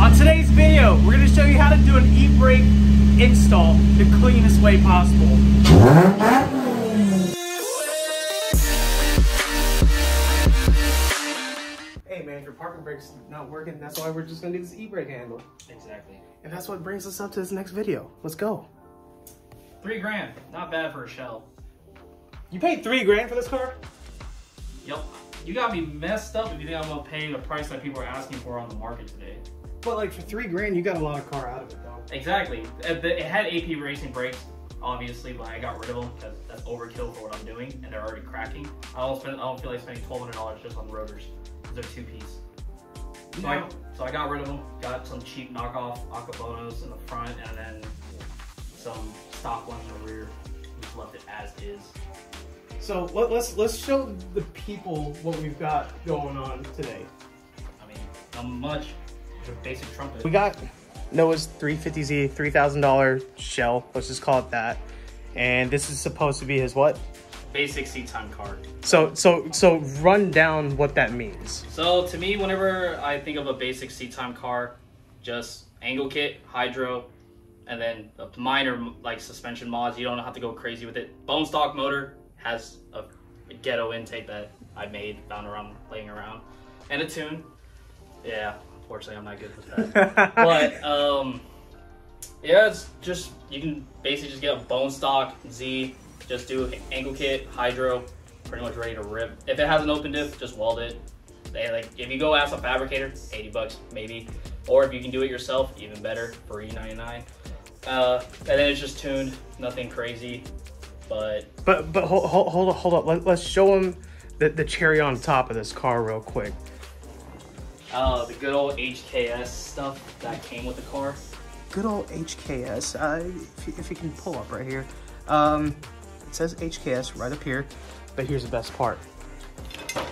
On today's video, we're going to show you how to do an e-brake install the cleanest way possible. Hey man, your parking brake's not working, that's why we're just going to do this e-brake handle. Exactly. And that's what brings us up to this next video. Let's go. $3 grand, not bad for a shell. You paid $3 grand for this car? Yep. You gotta be messed up if you think I'm gonna pay the price that people are asking for on the market today. But like for $3 grand, you got a lot of car out of it though. Exactly. It had AP racing brakes, obviously, but I got rid of them because that's overkill for what I'm doing, and they're already cracking. I don't feel like spending $1,200 just on rotors. They're two-piece. So I got rid of them. Got some cheap knockoff Akabonos in the front, and then some stock ones in the rear. Just left it as is. So let's show the people what we've got going on today. I mean, not much. It's a basic trumpet. We got Noah's 350Z $3,000 shell, let's just call it that. And this is supposed to be his what? Basic seat time car. So run down what that means. So to me, whenever I think of a basic seat time car, just angle kit, hydro, and then minor like suspension mods. You don't have to go crazy with it. Bone stock motor has a ghetto intake that I made, found around, laying around, and a tune. Yeah, unfortunately I'm not good with that. But yeah, it's just, you can basically just get a bone stock Z, just do angle kit, hydro, pretty much ready to rip. If it has an open diff, just weld it. Like if you go ask a fabricator, 80 bucks maybe, or if you can do it yourself, even better, for $99. And then it's just tuned, nothing crazy. But hold up. Let's show them the cherry on top of this car real quick. The good old HKS stuff that came with the car. Good old HKS. If you can pull up right here, it says HKS right up here. But here's the best part.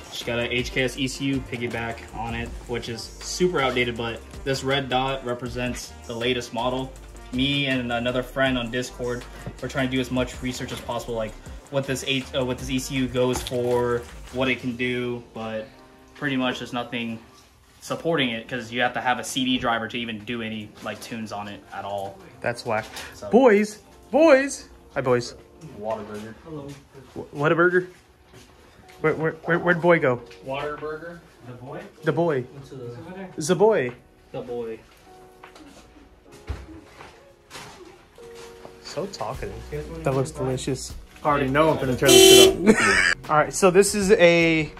Just got an HKS ECU piggyback on it, which is super outdated. But this red dot represents the latest model. Me and another friend on Discord, we're trying to do as much research as possible, like what this ECU goes for, what it can do, but pretty much there's nothing supporting it because you have to have a CD driver to even do any like tunes on it at all. That's whack. So, boys, hi boys. Waterburger. Hello. What a burger? Where'd boy go? Waterburger. The boy. The boy. What's the boy. The boy. So talkative. That looks delicious. I already know I'm gonna turn this shit up. All right, so this is a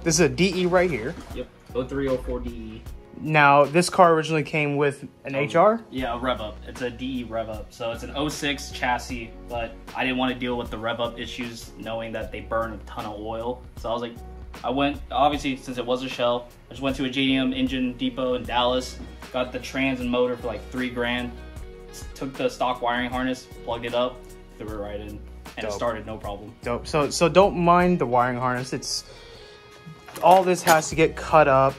DE right here. Yep, 0304 DE. Now, this car originally came with an HR? Yeah, a rev up. It's a DE rev up. So it's an 06 chassis, but I didn't want to deal with the rev up issues knowing that they burn a ton of oil. So I was like, obviously, since it was a shell, I just went to a JDM engine depot in Dallas, got the trans and motor for like $3 grand. Took the stock wiring harness, plugged it up, threw it right in, and Dope. It started no problem. Dope. So don't mind the wiring harness. It's all this has to get cut up,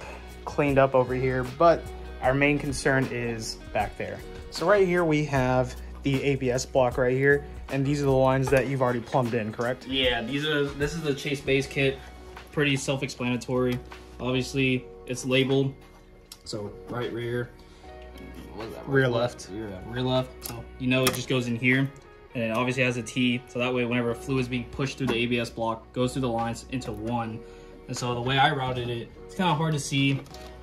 cleaned up over here, but our main concern is back there. So right here we have the ABS block right here, and these are the lines that you've already plumbed in, correct? Yeah, this is the Chase base kit. Pretty self-explanatory. Obviously, it's labeled. So right rear. Rear left. Rear left. So you know it just goes in here, and it obviously has a T. So that way, whenever a fluid is being pushed through the ABS block, goes through the lines into one. And so the way I routed it, it's kind of hard to see,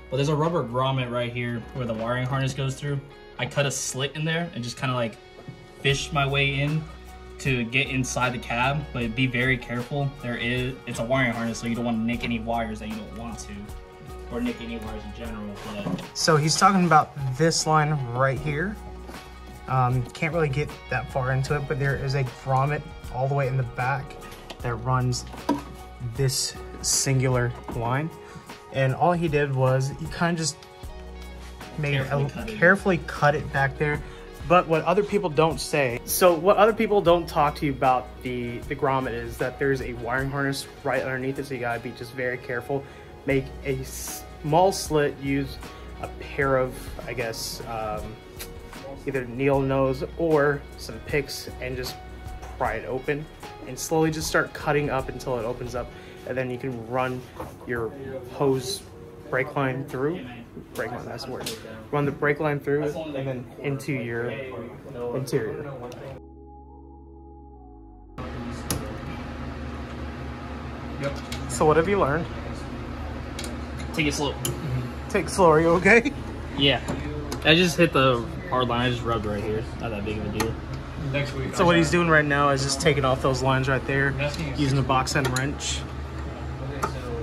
but there's a rubber grommet right here where the wiring harness goes through. I cut a slit in there and just kind of like fished my way in to get inside the cab, but be very careful. It's a wiring harness, so you don't want to nick any wires that you don't want to. Or nick any wires in general. But so he's talking about this line right here. Can't really get that far into it, but there is a grommet all the way in the back that runs this singular line. And all he did was he kind of just made carefully cut it back there. But what other people don't say, so what other people don't talk to you about the grommet is that there's a wiring harness right underneath it, so you gotta be just very careful. Make a small slit, use a pair of, I guess, either needle nose or some picks, and just pry it open and slowly just start cutting up until it opens up, and then you can run your hose brake line through brake line, that's the word. Run the brake line through and then into your interior. Yep. So what have you learned? Take it slow. Take it slow, are you okay? Yeah. I just hit the hard line. I just rubbed right here. Not that big of a deal. Next week. So what he's doing right now is just taking off those lines right there, using a box end wrench.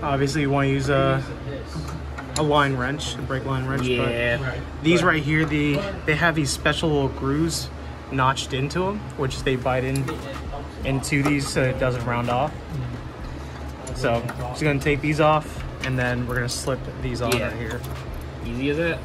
Obviously you want to use a line wrench, a brake line wrench. Yeah. But these right here, they have these special little grooves notched into them, which they bite into these so it doesn't round off. So just gonna take these off, and then we're gonna slip these on right here. Easy as that.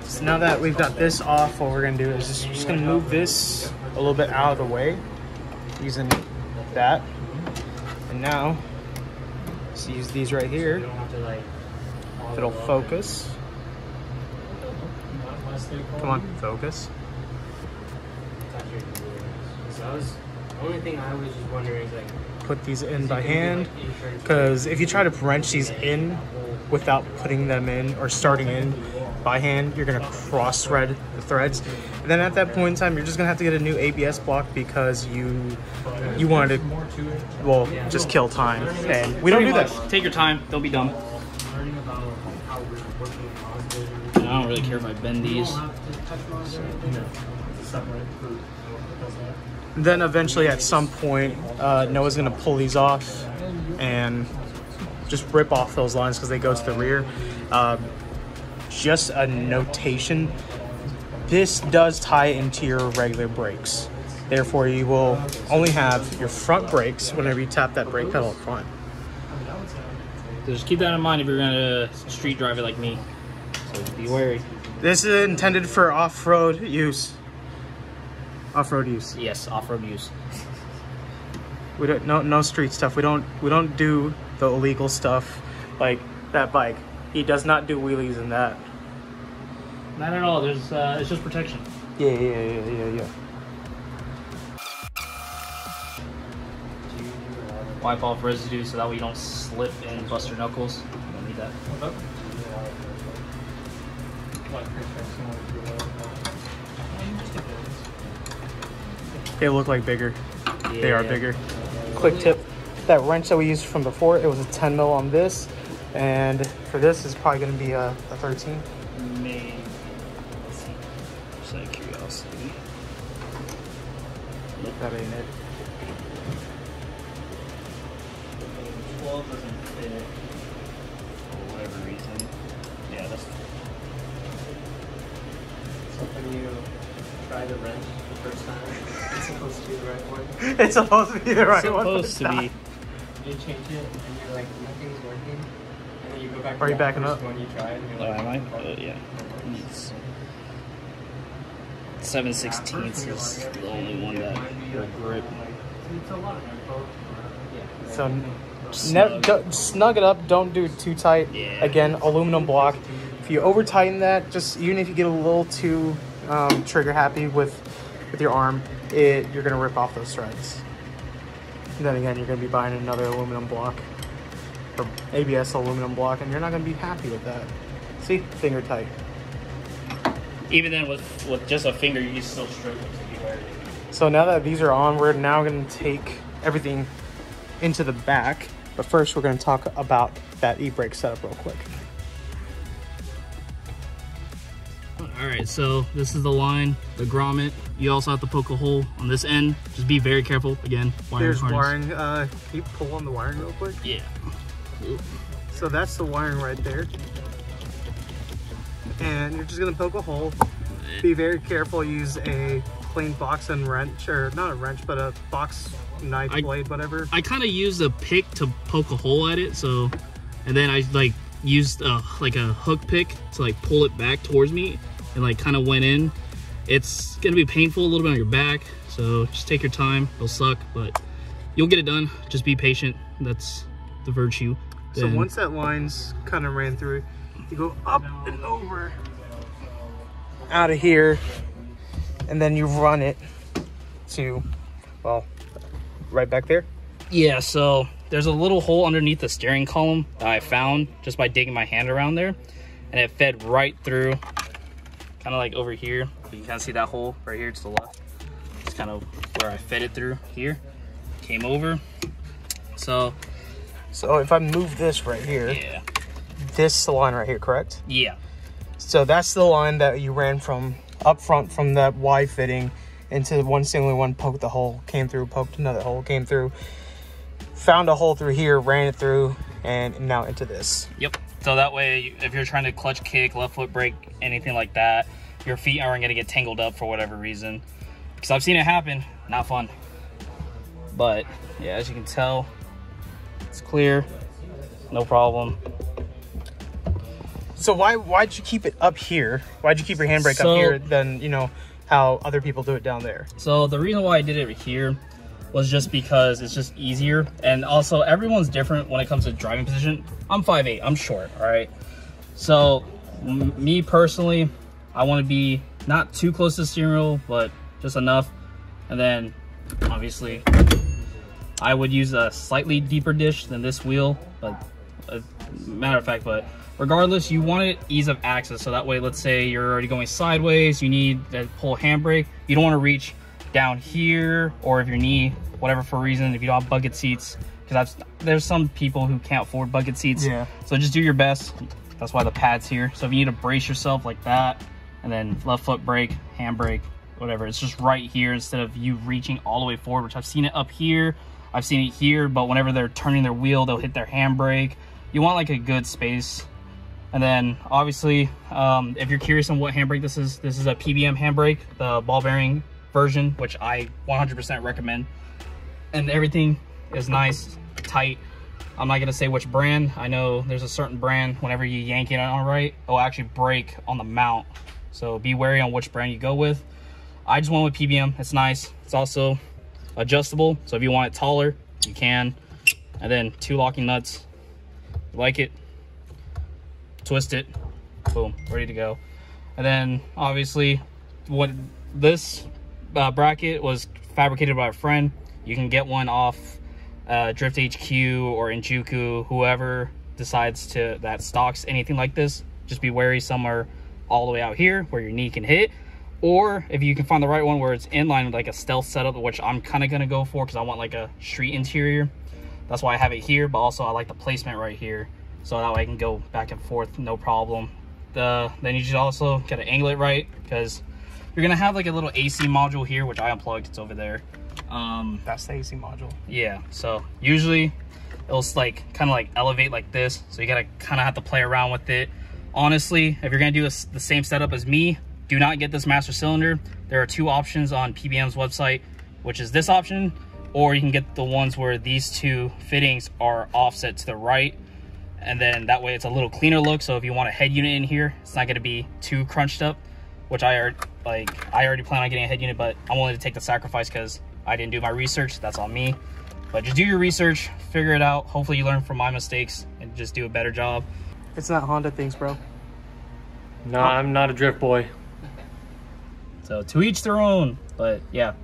So now that we've got this off, what we're gonna do is just gonna move this a little bit out of the way using that. And now, let's use these right here. If it'll focus. Come on, focus. The only thing I was just wondering is like, put these in by hand, because if you try to wrench these in without putting them in or starting in by hand, you're gonna cross thread the threads, and then at that point in time you're just gonna have to get a new ABS block because you wanted to, well, just kill time, and we don't do that. Take your time, don't be dumb. And I don't really care if I bend these. Then eventually at some point Noah's gonna pull these off and just rip off those lines because they go to the rear. Just a notation, this does tie into your regular brakes. Therefore, you will only have your front brakes whenever you tap that brake pedal up front. So just keep that in mind if you're gonna street drive it like me. So be wary. This is intended for off-road use. Off-road use. Yes, off-road use. We don't no street stuff. We don't do the illegal stuff like that bike. He does not do wheelies in that. Not at all. There's it's just protection. Yeah. Wipe off residue so that way you don't slip and bust your knuckles. You don't need that. They look like bigger. Yeah. They are bigger. Quick tip, that wrench that we used from before, it was a 10 mil on this, and for this is probably going to be a 13. Maybe. Let's see. Just out of curiosity. Look, that ain't it. 12 doesn't fit for whatever reason. Yeah, that's. so when you try the wrench the first time, it's supposed to be the right one. It's supposed to be the right one. It's supposed to be. You change it and you're like, nothing's working. And then you go back Are to you that backing first up? one you tried and Oh, you're like, am I? Yeah. It's 7/16 is the only one that will grip. it's a lot of info. Yeah. So snug it up. Don't do it too tight. Yeah. Again, aluminum block. If you over tighten that, just even if you get a little too trigger happy with your arm, you're gonna rip off those threads. And then again, you're gonna be buying another aluminum block or ABS aluminum block, and you're not gonna be happy with that. See, finger tight. Even then, with just a finger, you still struggle to be wary. So now that these are on, we're now gonna take everything into the back. But first, we're gonna talk about that e-brake setup real quick. All right, so this is the line, the grommet. You also have to poke a hole on this end. Just be very careful. Again, There's harness. wiring. Can you pull on the wiring real quick? Yeah. Oop. So that's the wiring right there. And you're just gonna poke a hole. Be very careful. Use a clean box and wrench, or not a wrench, but a box knife blade, whatever. I kind of used a pick to poke a hole at it, so, and then I like used like a hook pick to like pull it back towards me, and like kind of went in. It's gonna be painful a little bit on your back, so just take your time. It'll suck, but you'll get it done. Just be patient. That's the virtue. So once that line's kind of ran through, you go up and over out of here, and then you run it to, well, right back there. Yeah, so there's a little hole underneath the steering column that I found just by digging my hand around there, and it fed right through, kind of like over here. You can kind of see that hole right here to the left. It's kind of where I fed it through here. Came over. So if I move this right here, yeah, this is the line right here, correct? yeah. So that's the line that you ran from up front from that Y fitting into the one single one, poked the hole, came through, poked another hole, came through, found a hole through here, ran it through, and now into this. Yep. So that way, if you're trying to clutch kick, left foot brake, anything like that, your feet aren't going to get tangled up for whatever reason. Because I've seen it happen. Not fun. But yeah, as you can tell, it's clear. No problem. So why'd you keep it up here? Why'd you keep your handbrake up here than, you know, how other people do it down there? So the reason why I did it here was just because it's just easier. And also everyone's different when it comes to driving position. I'm 5'8", I'm short, all right? So me personally, I want to be not too close to the steering wheel, but just enough. And then obviously I would use a slightly deeper dish than this wheel, but matter of fact, but regardless, you want it ease of access. So that way, let's say you're already going sideways, you need to pull handbrake. You don't want to reach down here, or if your knee, whatever for reason, if you don't have bucket seats, because there's some people who can't afford bucket seats. Yeah. So just do your best. That's why the pad's here. So if you need to brace yourself like that, and then left foot brake, handbrake, whatever, it's just right here instead of you reaching all the way forward, which I've seen it up here, I've seen it here, but whenever they're turning their wheel, they'll hit their handbrake. You want like a good space. And then obviously, if you're curious on what handbrake this is a PBM Handbrake, the ball bearing version, which I 100% recommend. And everything is nice, tight. I'm not gonna say which brand. I know there's a certain brand, whenever you yank it on right, it'll actually break on the mount. So be wary on which brand you go with. I just went with PBM, it's nice. It's also adjustable, so if you want it taller, you can. And then 2 locking nuts. You like it, twist it, boom, ready to go. And then obviously what this bracket was fabricated by a friend. You can get one off Drift HQ or Injuku, whoever decides that stocks anything like this. Just be wary, some are all the way out here where your knee can hit, or if you can find the right one where it's in line with like a stealth setup, which I'm kind of gonna go for because I want like a street interior. That's why I have it here, but also I like the placement right here, so that way I can go back and forth, no problem. Then you should also gotta angle it right, because you're gonna have like a little AC module here, which I unplugged, it's over there. That's the AC module. Yeah, so usually it'll like kind of like elevate like this, so you gotta kind of have to play around with it. Honestly, if you're gonna do the same setup as me, do not get this master cylinder. There are 2 options on PBM's website, which is this option, or you can get the ones where these 2 fittings are offset to the right, and then that way it's a little cleaner look. So if you want a head unit in here, it's not going to be too crunched up, which I already plan on getting a head unit, but I'm willing to take the sacrifice because I didn't do my research. That's on me. But just do your research, figure it out. Hopefully you learn from my mistakes and just do a better job. It's not Honda things, bro. No, I'm not a drift boy. So to each their own, but yeah.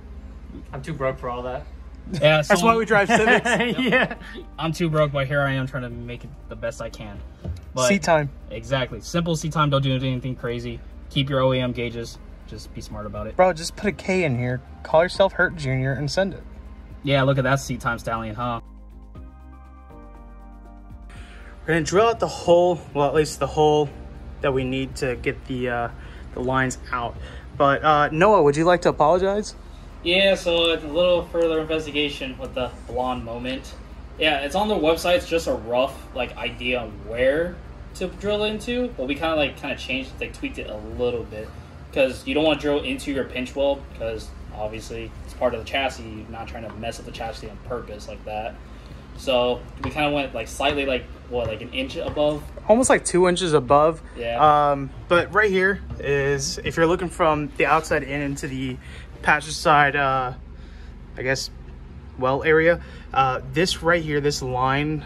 I'm too broke for all that. Yeah, That's why we drive Civics. Yeah. I'm too broke, but here I am trying to make it the best I can. But Seat time. Exactly. Simple seat time. Don't do anything crazy. Keep your OEM gauges. Just be smart about it. Bro, just put a K in here. Call yourself Hurt Jr. and send it. Yeah, look at that seat time stallion, huh? We're gonna drill out the hole, well, at least the hole that we need to get the lines out. But Noah, would you like to apologize? Yeah, so it's a little further investigation with the blonde moment. Yeah, it's on their website. It's just a rough idea on where to drill into, but we kind of changed it, tweaked it a little bit, because you don't want to drill into your pinch weld, because obviously it's part of the chassis. You're not trying to mess up the chassis on purpose like that. So we kind of went slightly an inch above, almost 2 inches above. Yeah. But right here is, if you're looking from the outside in into the passenger side, I guess, well area, this right here, this line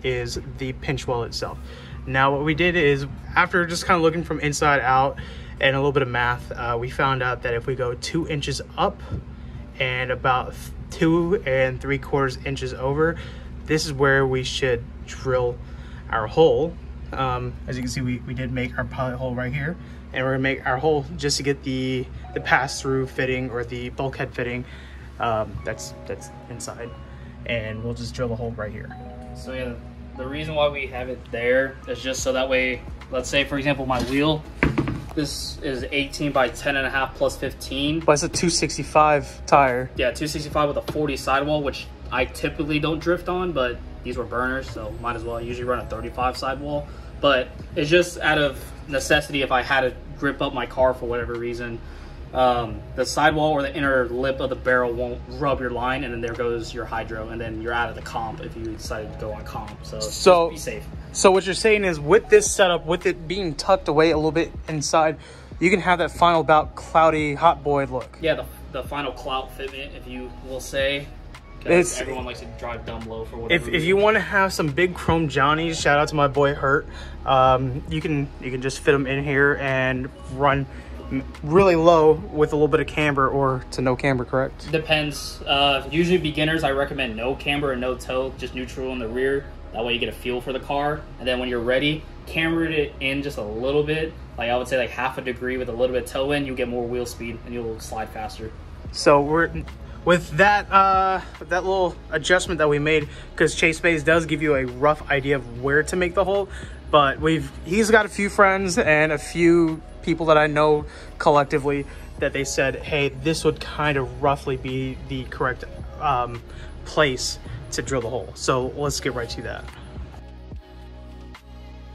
is the pinch well itself. Now what we did is, after just kind of looking from inside out and a little bit of math, we found out that if we go 2 inches up and about 2 3/4 inches over, this is where we should drill our hole. As you can see, we did make our pilot hole right here, and we're gonna make our hole just to get the pass-through fitting or the bulkhead fitting that's inside, and we'll just drill the hole right here. So yeah, the reason why we have it there is just so that way, let's say for example my wheel, this is 18 by 10.5 plus 15. But it's a 265 tire. Yeah, 265 with a 40 sidewall, which I typically don't drift on, but these were burners, so might as well. I usually run a 35 sidewall, but it's just out of necessity if I had to grip up my car for whatever reason. The sidewall or the inner lip of the barrel won't rub your line, and then there goes your hydro, and then you're out of the comp if you decide to go on comp. So just be safe. So what you're saying is, with this setup, with it being tucked away a little bit inside, you can have that final bout cloudy hot boy look. Yeah, the final clout fitment, if you will say. Everyone likes to drive dumb low for whatever reason. If you want to have some big chrome Johnnies, shout out to my boy Hurt. You can just fit them in here and run really low with a little bit of camber or to no camber, correct? Depends. Usually beginners, I recommend no camber and no toe, just neutral in the rear. That way you get a feel for the car. And then when you're ready, camber it in just a little bit. Like I would say like 1/2 degree with a little bit of toe in, you'll get more wheel speed and you'll slide faster. So with that little adjustment that we made, because Chase Bays does give you a rough idea of where to make the hole, but he's got a few friends and a few people that I know collectively that they said, hey, this would kind of roughly be the correct place to drill the hole. So let's get right to that.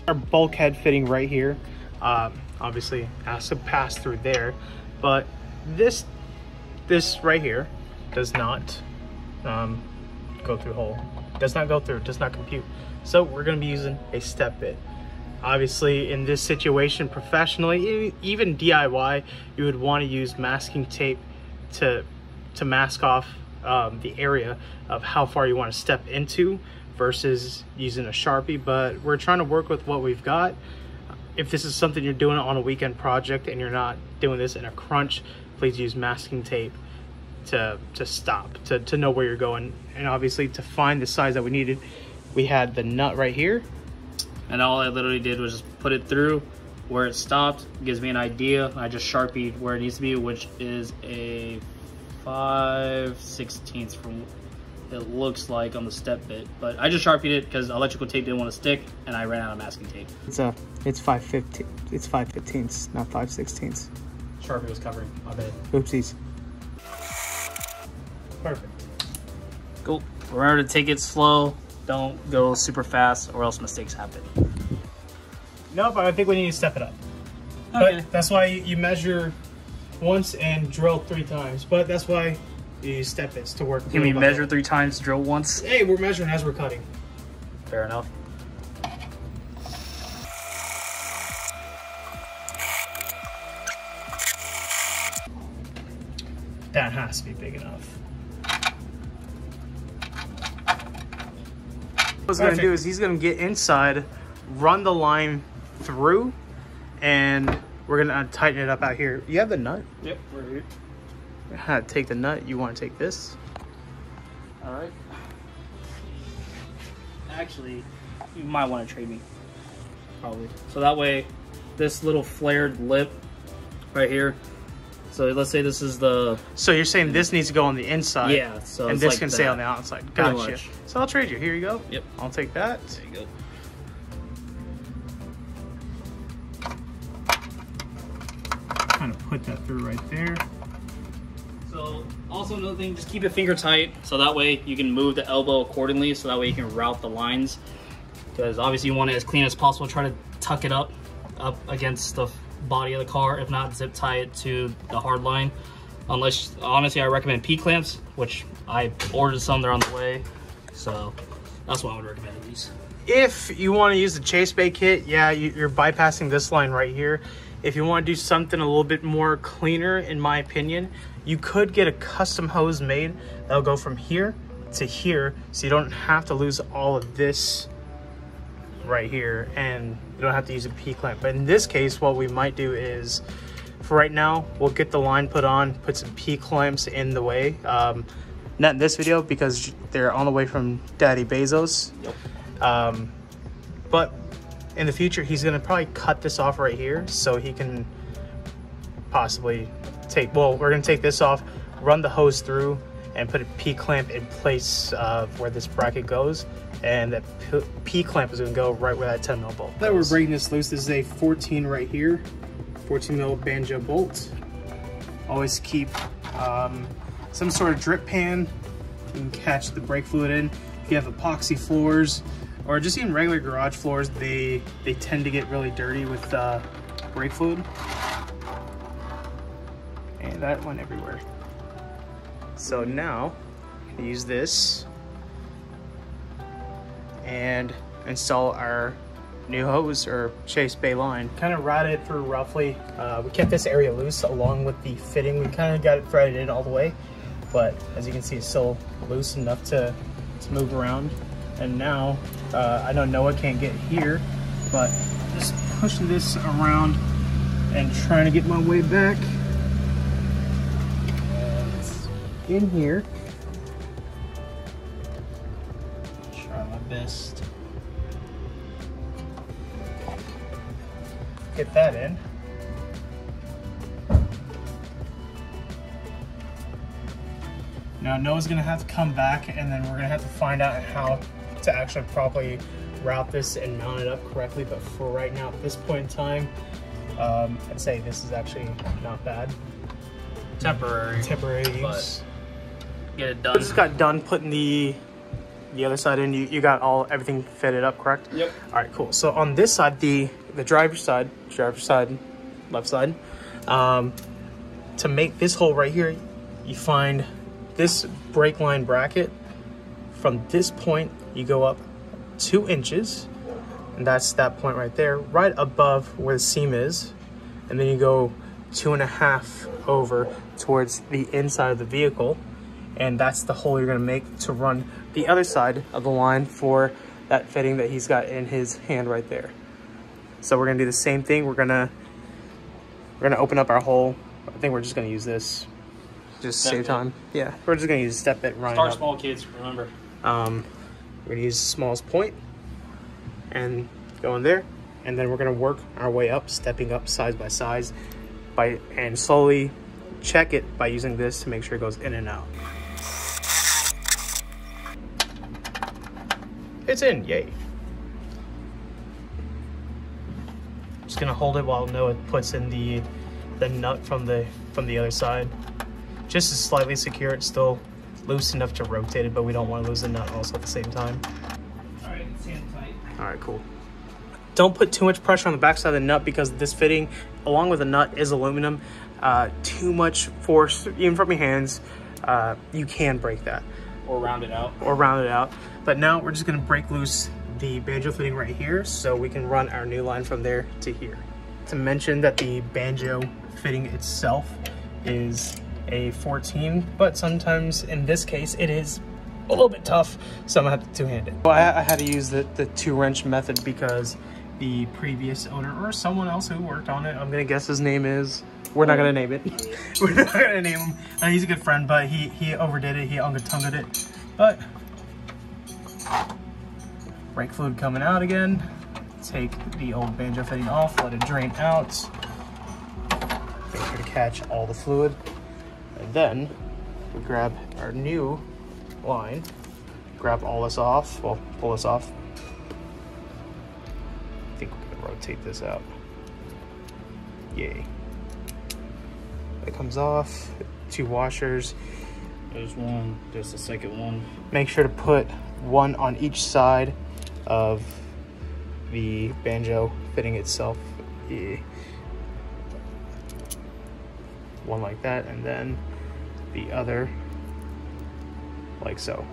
Our bulkhead fitting right here obviously has to pass through there, but this right here does not go through hole, does not go through, does not compute. So we're going to be using a step bit. Obviously in this situation, professionally, even DIY, you would want to use masking tape to mask off the area of how far you want to step into versus using a Sharpie, but we're trying to work with what we've got. If this is something you're doing on a weekend project and you're not doing this in a crunch, please use masking tape to stop, to know where you're going. And obviously to find the size that we needed, we had the nut right here. And all I literally did was just put it through where it stopped. It gives me an idea. I just Sharpied where it needs to be, which is a 5/16 from it looks like on the step bit. But I just Sharpied it because electrical tape didn't want to stick and I ran out of masking tape. It's 5/15. It's 5/15, not 5/16. Sharpie was covering, my bad. Oopsies. Perfect. Cool. Remember to take it slow. Don't go super fast or else mistakes happen. No, but I think we need to step it up. Okay. But that's why you measure once and drill 3 times. But that's why you use step bits to work. Can we measure 3 times, drill once? Hey, we're measuring as we're cutting. Fair enough. That has to be big enough. What he's gonna do is he's gonna get inside, run the line through, and we're gonna tighten it up out here. You have the nut? Yep, we're here. Take the nut. You want to take this? All right. Actually, you might want to trade me. Probably. So that way, this little flared lip right here. So let's say this is the... So you're saying this needs to go on the inside. Yeah. So and this like can stay on the outside. Gotcha. So I'll trade you. Here you go. Yep. I'll take that. There you go. Kind of put that through right there. So also another thing, just keep it finger tight. So that way you can move the elbow accordingly. So that way you can route the lines. Because obviously you want it as clean as possible. Try to tuck it up against the body of the car. If not, zip tie it to the hard line. Unless, honestly, I recommend P-clamps, which I ordered some, they're on the way. So that's what I would recommend at least. If you want to use the Chase Bay kit, yeah, you're bypassing this line right here. If you want to do something a little bit more cleaner, in my opinion, you could get a custom hose made that'll go from here to here, so you don't have to lose all of this right here, and you don't have to use a P-clamp. But in this case, what we might do is, for right now, we'll get the line put on, put some P-clamps in the way. Not in this video because they're on the way from Daddy Bezos. Yep. But in the future, he's gonna probably cut this off right here so he can possibly take, well, we're gonna take this off, run the hose through, and put a P-clamp in place of where this bracket goes. And that P-clamp is gonna go right where that 10 mil bolt goes. That we're breaking this loose, this is a 14 right here, 14 mil banjo bolt. Always keep some sort of drip pan. You can catch the brake fluid in. If you have epoxy floors or just even regular garage floors, they tend to get really dirty with brake fluid. And that went everywhere. So now, use this and install our new hose or Chase Bay line. Kind of routed through roughly. We kept this area loose along with the fitting. We kind of got it threaded in all the way, but as you can see, it's still loose enough to move around. And now, I know Noah can't get here, but just pushing this around and trying to get my way back. In here. Try my best. Get that in. Now Noah's gonna have to come back, and then we're gonna have to find out how to actually properly route this and mount it up correctly. But for right now, at this point in time, I'd say this is actually not bad. Temporary use. Get it done. Just got done putting the other side in. You got everything fitted up, correct? Yep. All right, cool. So on this side, the driver's side, left side, to make this hole right here, you find this brake line bracket. From this point, you go up 2 inches, and that's that point right there, right above where the seam is, and then you go 2.5 over towards the inside of the vehicle, and that's the hole you're gonna make to run the other side of the line for that fitting that he's got in his hand right there. So we're gonna do the same thing. We're gonna open up our hole. I think we're just gonna use this, just Step save bit. time. Yeah, we're just gonna use step bit, run it Start up. small, kids, remember. We're gonna use the smallest point and go in there, and then we're gonna work our way up, stepping up side by side, and slowly check it by using this to make sure it goes in and out. It's in, yay. Just gonna hold it while Noah puts in the nut from the other side, just to slightly secure it. Still loose enough to rotate it, but we don't want to lose the nut also at the same time. All right, stand tight. All right, cool. Don't put too much pressure on the backside of the nut because this fitting, along with the nut, is aluminum. Too much force, even from your hands, you can break that. Or round it out. But now we're just gonna break loose the banjo fitting right here so we can run our new line from there to here. To mention that the banjo fitting itself is a 14, but sometimes in this case it is a little bit tough, so I'm gonna have to two-hand it. Well, I had to use the 2-wrench method because the previous owner or someone else who worked on it, I'm gonna guess his name is, we're not gonna name it. We're not gonna name him. He's a good friend, but he overdid it, he unga-tungaed it. But brake fluid coming out again. Take the old banjo fitting off, let it drain out. Make sure to catch all the fluid. And then we grab our new line, grab all this off, well, pull this off. I think we're gonna rotate this out. Yay. It comes off, 2 washers. There's one, there's the second one. Make sure to put one on each side of the banjo fitting itself. Yeah. One like that, and then the other like so.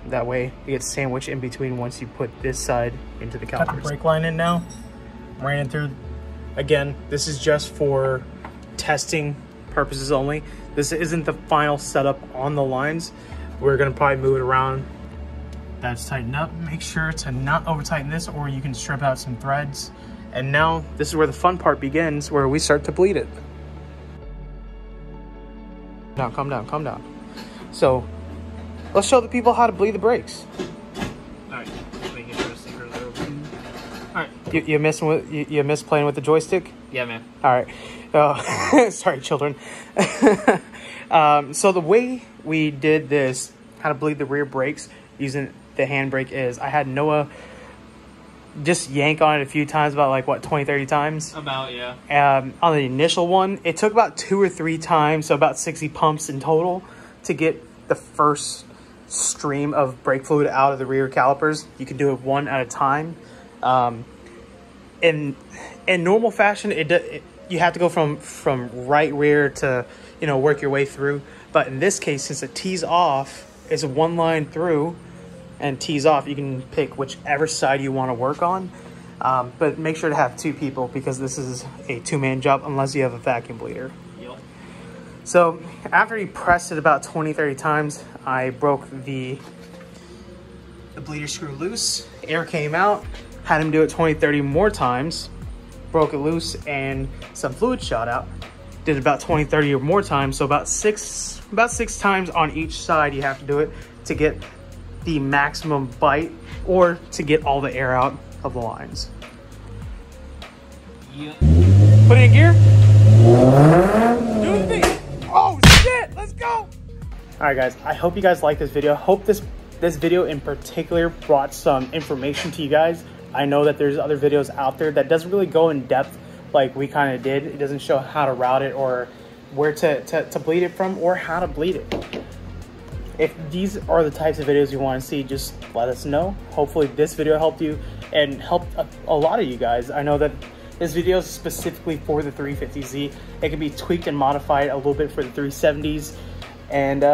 That way it gets sandwiched in between once you put this side into the calipers. Cut the brake line in now. Ran it through. Again, this is just for testing purposes only. This isn't the final setup on the lines. We're gonna probably move it around That's tightened up. Make sure to not over tighten this, or you can strip out some threads. And now this is where the fun part begins, where we start to bleed it. Now, calm down, calm down. So let's show the people how to bleed the brakes. All right, just making sure the stickers are open. All right. You miss playing with the joystick? Yeah, man. All right. Sorry, children. So the way we did this, how to bleed the rear brakes using the handbrake, is I had Noah just yank on it a few times, about like what, 20-30 times. About, yeah. On the initial one, it took about 2 or 3 times, so about 60 pumps in total to get the first stream of brake fluid out of the rear calipers. You can do it one at a time. In normal fashion, you have to go from right rear to, you know, work your way through. But in this case, since it tees off, it's one line through and tees off, you can pick whichever side you want to work on. But make sure to have 2 people, because this is a 2-man job unless you have a vacuum bleeder. Yep. So after he pressed it about 20-30 times, I broke the bleeder screw loose. Air came out, had him do it 20-30 more times, broke it loose, and some fluid shot out. Did about 20-30 or more times, so about six times on each side you have to do it to get the maximum bite, or to get all the air out of the lines. Yeah. Put it in gear. Do the thing. Oh shit, let's go. All right guys, I hope you guys like this video. Hope this video in particular brought some information to you guys. I know that there's other videos out there that doesn't really go in depth like we kind of did. It doesn't show how to route it, or where to bleed it from, or how to bleed it. If these are the types of videos you want to see, just let us know. Hopefully this video helped you and helped a lot of you guys. I know that this video is specifically for the 350Z. It can be tweaked and modified a little bit for the 370s. And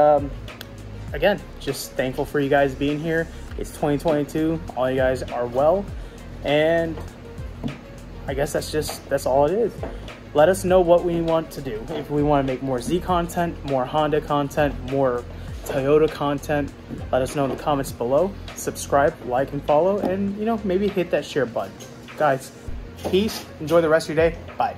again, just thankful for you guys being here. It's 2022. All you guys are well. And I guess that's all it is. Let us know what we want to do. If we want to make more Z content, more Honda content, more Toyota content, let us know in the comments below. Subscribe, like, and follow, and, you know, maybe hit that share button. Guys, peace. Enjoy the rest of your day. Bye.